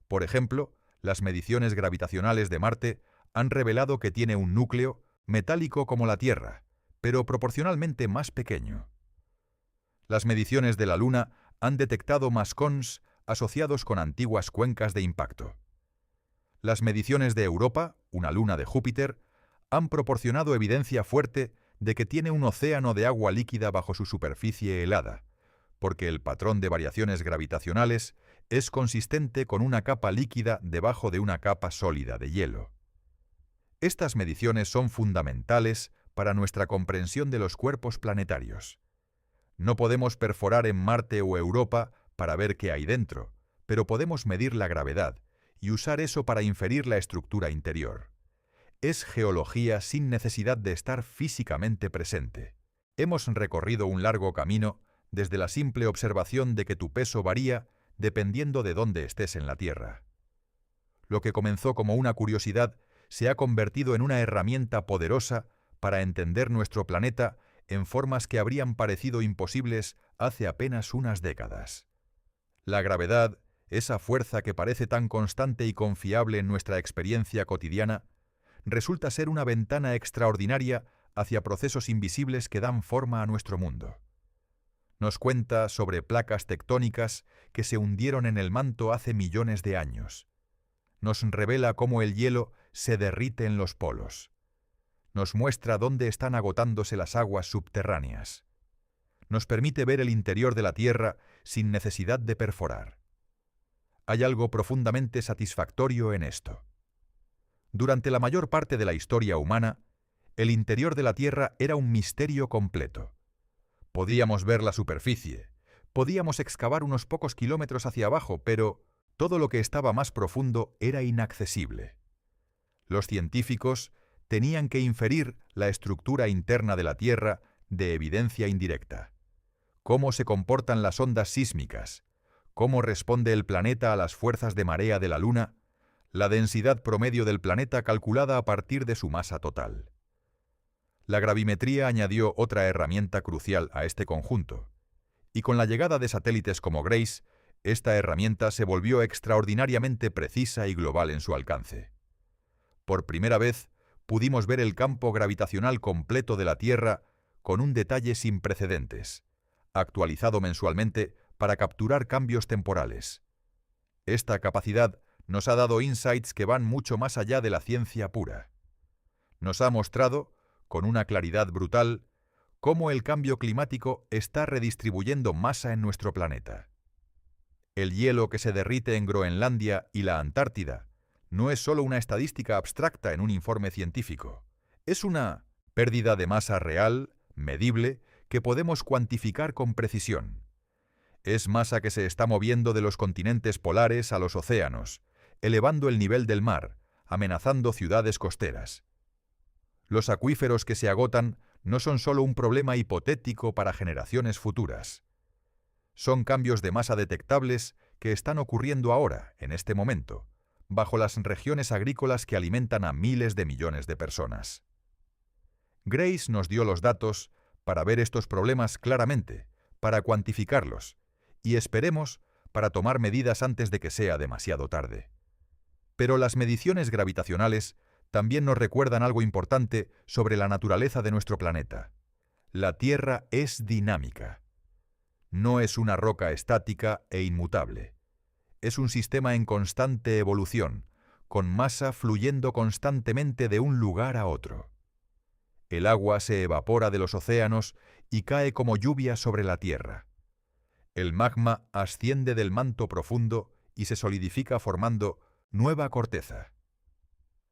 Por ejemplo, las mediciones gravitacionales de Marte han revelado que tiene un núcleo, metálico como la Tierra, pero proporcionalmente más pequeño. Las mediciones de la Luna han detectado mascons asociados con antiguas cuencas de impacto. Las mediciones de Europa, una luna de Júpiter, han proporcionado evidencia fuerte de que tiene un océano de agua líquida bajo su superficie helada, porque el patrón de variaciones gravitacionales es consistente con una capa líquida debajo de una capa sólida de hielo. Estas mediciones son fundamentales para nuestra comprensión de los cuerpos planetarios. No podemos perforar en Marte o Europa para ver qué hay dentro, pero podemos medir la gravedad y usar eso para inferir la estructura interior. Es geología sin necesidad de estar físicamente presente. Hemos recorrido un largo camino desde la simple observación de que tu peso varía dependiendo de dónde estés en la Tierra. Lo que comenzó como una curiosidad se ha convertido en una herramienta poderosa para entender nuestro planeta en formas que habrían parecido imposibles hace apenas unas décadas. La gravedad, esa fuerza que parece tan constante y confiable en nuestra experiencia cotidiana, resulta ser una ventana extraordinaria hacia procesos invisibles que dan forma a nuestro mundo. Nos cuenta sobre placas tectónicas que se hundieron en el manto hace millones de años. Nos revela cómo el hielo se derrite en los polos. Nos muestra dónde están agotándose las aguas subterráneas. Nos permite ver el interior de la Tierra sin necesidad de perforar. Hay algo profundamente satisfactorio en esto. Durante la mayor parte de la historia humana, el interior de la Tierra era un misterio completo. Podíamos ver la superficie, podíamos excavar unos pocos kilómetros hacia abajo, pero todo lo que estaba más profundo era inaccesible. Los científicos tenían que inferir la estructura interna de la Tierra de evidencia indirecta. Cómo se comportan las ondas sísmicas, cómo responde el planeta a las fuerzas de marea de la Luna, la densidad promedio del planeta calculada a partir de su masa total. La gravimetría añadió otra herramienta crucial a este conjunto, y con la llegada de satélites como Grace, esta herramienta se volvió extraordinariamente precisa y global en su alcance. Por primera vez, pudimos ver el campo gravitacional completo de la Tierra con un detalle sin precedentes, actualizado mensualmente para capturar cambios temporales. Esta capacidad nos ha dado insights que van mucho más allá de la ciencia pura. Nos ha mostrado, con una claridad brutal, cómo el cambio climático está redistribuyendo masa en nuestro planeta. El hielo que se derrite en Groenlandia y la Antártida no es solo una estadística abstracta en un informe científico, es una pérdida de masa real, medible, que podemos cuantificar con precisión. Es masa que se está moviendo de los continentes polares a los océanos, elevando el nivel del mar, amenazando ciudades costeras. Los acuíferos que se agotan no son solo un problema hipotético para generaciones futuras. Son cambios de masa detectables que están ocurriendo ahora, en este momento, bajo las regiones agrícolas que alimentan a miles de millones de personas. Grace nos dio los datos para ver estos problemas claramente, para cuantificarlos, y esperemos para tomar medidas antes de que sea demasiado tarde. Pero las mediciones gravitacionales también nos recuerdan algo importante sobre la naturaleza de nuestro planeta. La Tierra es dinámica. No es una roca estática e inmutable. Es un sistema en constante evolución, con masa fluyendo constantemente de un lugar a otro. El agua se evapora de los océanos y cae como lluvia sobre la Tierra. El magma asciende del manto profundo y se solidifica formando nueva corteza.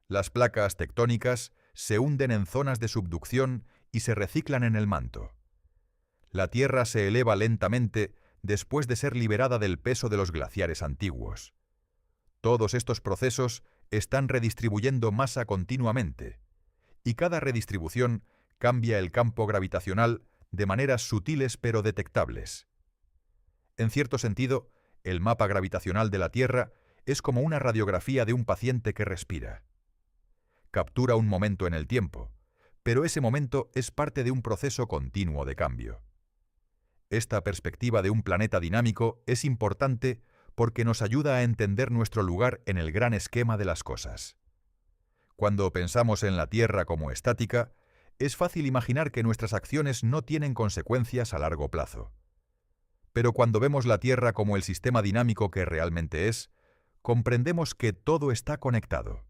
Las placas tectónicas se hunden en zonas de subducción y se reciclan en el manto. La Tierra se eleva lentamente después de ser liberada del peso de los glaciares antiguos. Todos estos procesos están redistribuyendo masa continuamente, y cada redistribución cambia el campo gravitacional de maneras sutiles pero detectables. En cierto sentido, el mapa gravitacional de la Tierra es como una radiografía de un paciente que respira. Captura un momento en el tiempo, pero ese momento es parte de un proceso continuo de cambio. Esta perspectiva de un planeta dinámico es importante porque nos ayuda a entender nuestro lugar en el gran esquema de las cosas. Cuando pensamos en la Tierra como estática, es fácil imaginar que nuestras acciones no tienen consecuencias a largo plazo. Pero cuando vemos la Tierra como el sistema dinámico que realmente es, comprendemos que todo está conectado.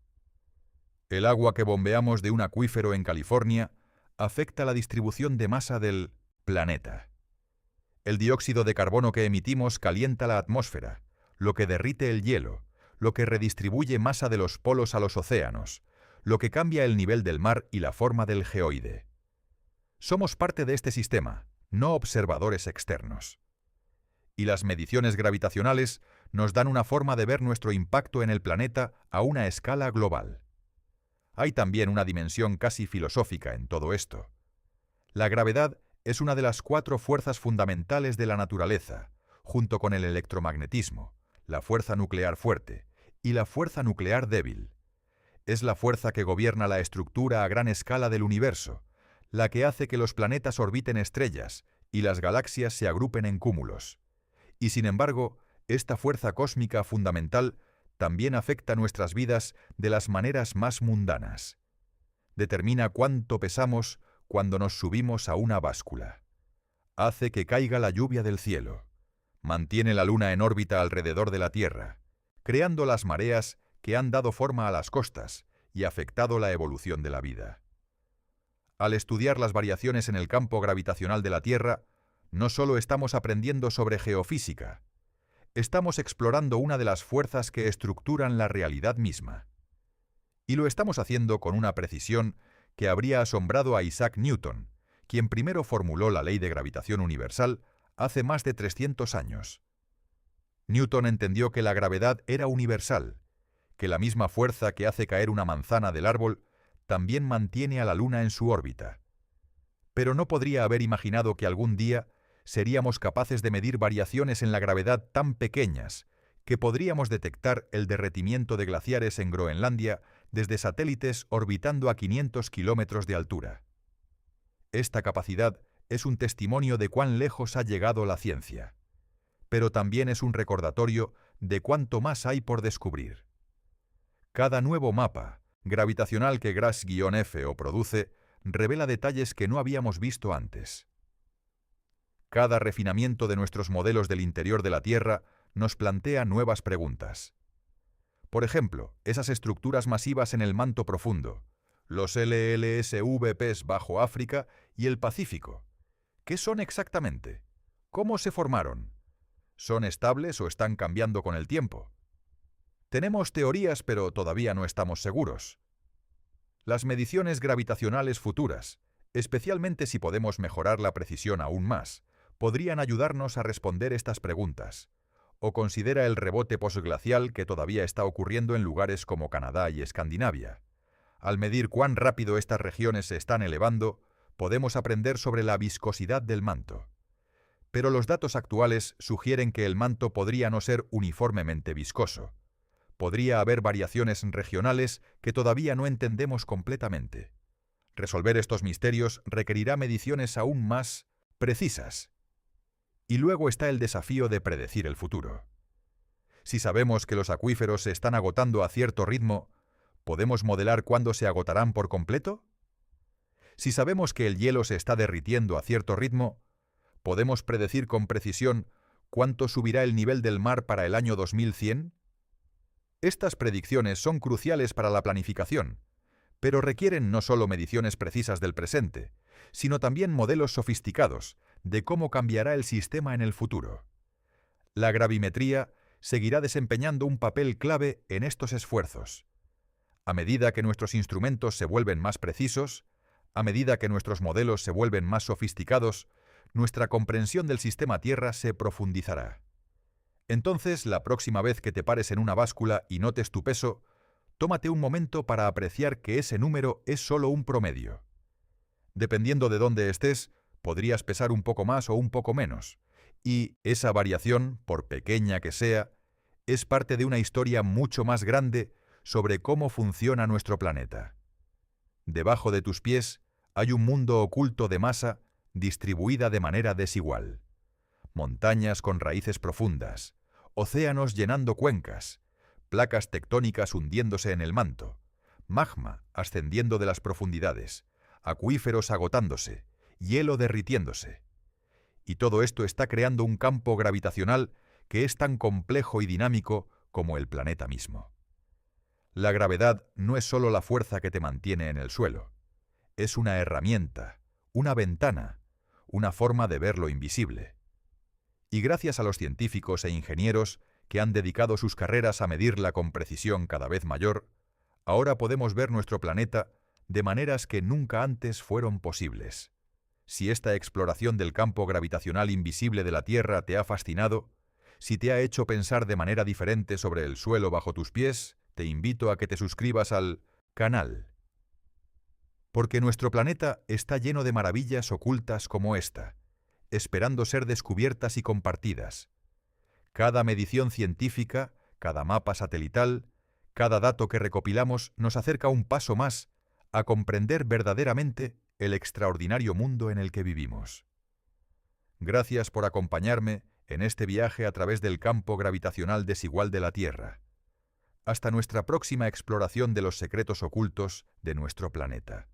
El agua que bombeamos de un acuífero en California afecta la distribución de masa del planeta. El dióxido de carbono que emitimos calienta la atmósfera, lo que derrite el hielo, lo que redistribuye masa de los polos a los océanos, lo que cambia el nivel del mar y la forma del geoide. Somos parte de este sistema, no observadores externos. Y las mediciones gravitacionales nos dan una forma de ver nuestro impacto en el planeta a una escala global. Hay también una dimensión casi filosófica en todo esto. La gravedad es una de las 4 fuerzas fundamentales de la naturaleza, junto con el electromagnetismo, la fuerza nuclear fuerte y la fuerza nuclear débil. Es la fuerza que gobierna la estructura a gran escala del universo, la que hace que los planetas orbiten estrellas y las galaxias se agrupen en cúmulos. Y sin embargo, esta fuerza cósmica fundamental también afecta nuestras vidas de las maneras más mundanas. Determina cuánto pesamos cuando nos subimos a una báscula. Hace que caiga la lluvia del cielo. Mantiene la Luna en órbita alrededor de la Tierra, creando las mareas que han dado forma a las costas y afectado la evolución de la vida. Al estudiar las variaciones en el campo gravitacional de la Tierra, no solo estamos aprendiendo sobre geofísica, estamos explorando una de las fuerzas que estructuran la realidad misma. Y lo estamos haciendo con una precisión que habría asombrado a Isaac Newton, quien primero formuló la ley de gravitación universal hace más de 300 años. Newton entendió que la gravedad era universal, que la misma fuerza que hace caer una manzana del árbol también mantiene a la Luna en su órbita. Pero no podría haber imaginado que algún día seríamos capaces de medir variaciones en la gravedad tan pequeñas que podríamos detectar el derretimiento de glaciares en Groenlandia desde satélites orbitando a 500 kilómetros de altura. Esta capacidad es un testimonio de cuán lejos ha llegado la ciencia, pero también es un recordatorio de cuánto más hay por descubrir. Cada nuevo mapa gravitacional que GRASS-F produce revela detalles que no habíamos visto antes. Cada refinamiento de nuestros modelos del interior de la Tierra nos plantea nuevas preguntas. Por ejemplo, esas estructuras masivas en el manto profundo, los LLSVPs bajo África y el Pacífico. ¿Qué son exactamente? ¿Cómo se formaron? ¿Son estables o están cambiando con el tiempo? Tenemos teorías, pero todavía no estamos seguros. Las mediciones gravitacionales futuras, especialmente si podemos mejorar la precisión aún más, podrían ayudarnos a responder estas preguntas. O considera el rebote posglacial que todavía está ocurriendo en lugares como Canadá y Escandinavia. Al medir cuán rápido estas regiones se están elevando, podemos aprender sobre la viscosidad del manto. Pero los datos actuales sugieren que el manto podría no ser uniformemente viscoso. Podría haber variaciones regionales que todavía no entendemos completamente. Resolver estos misterios requerirá mediciones aún más precisas. Y luego está el desafío de predecir el futuro. Si sabemos que los acuíferos se están agotando a cierto ritmo, ¿podemos modelar cuándo se agotarán por completo? Si sabemos que el hielo se está derritiendo a cierto ritmo, ¿podemos predecir con precisión cuánto subirá el nivel del mar para el año 2100? Estas predicciones son cruciales para la planificación, pero requieren no solo mediciones precisas del presente, sino también modelos sofisticados de cómo cambiará el sistema en el futuro. La gravimetría seguirá desempeñando un papel clave en estos esfuerzos. A medida que nuestros instrumentos se vuelven más precisos, a medida que nuestros modelos se vuelven más sofisticados, nuestra comprensión del sistema Tierra se profundizará. Entonces, la próxima vez que te pares en una báscula y notes tu peso, tómate un momento para apreciar que ese número es solo un promedio. Dependiendo de dónde estés, podrías pesar un poco más o un poco menos, y esa variación, por pequeña que sea, es parte de una historia mucho más grande sobre cómo funciona nuestro planeta. Debajo de tus pies hay un mundo oculto de masa distribuida de manera desigual. Montañas con raíces profundas, océanos llenando cuencas, placas tectónicas hundiéndose en el manto, magma ascendiendo de las profundidades, acuíferos agotándose, hielo derritiéndose. Y todo esto está creando un campo gravitacional que es tan complejo y dinámico como el planeta mismo. La gravedad no es solo la fuerza que te mantiene en el suelo. Es una herramienta, una ventana, una forma de ver lo invisible. Y gracias a los científicos e ingenieros que han dedicado sus carreras a medirla con precisión cada vez mayor, ahora podemos ver nuestro planeta de maneras que nunca antes fueron posibles. Si esta exploración del campo gravitacional invisible de la Tierra te ha fascinado, si te ha hecho pensar de manera diferente sobre el suelo bajo tus pies, te invito a que te suscribas al canal. Porque nuestro planeta está lleno de maravillas ocultas como esta, esperando ser descubiertas y compartidas. Cada medición científica, cada mapa satelital, cada dato que recopilamos nos acerca un paso más a comprender verdaderamente el extraordinario mundo en el que vivimos. Gracias por acompañarme en este viaje a través del campo gravitacional desigual de la Tierra. Hasta nuestra próxima exploración de los secretos ocultos de nuestro planeta.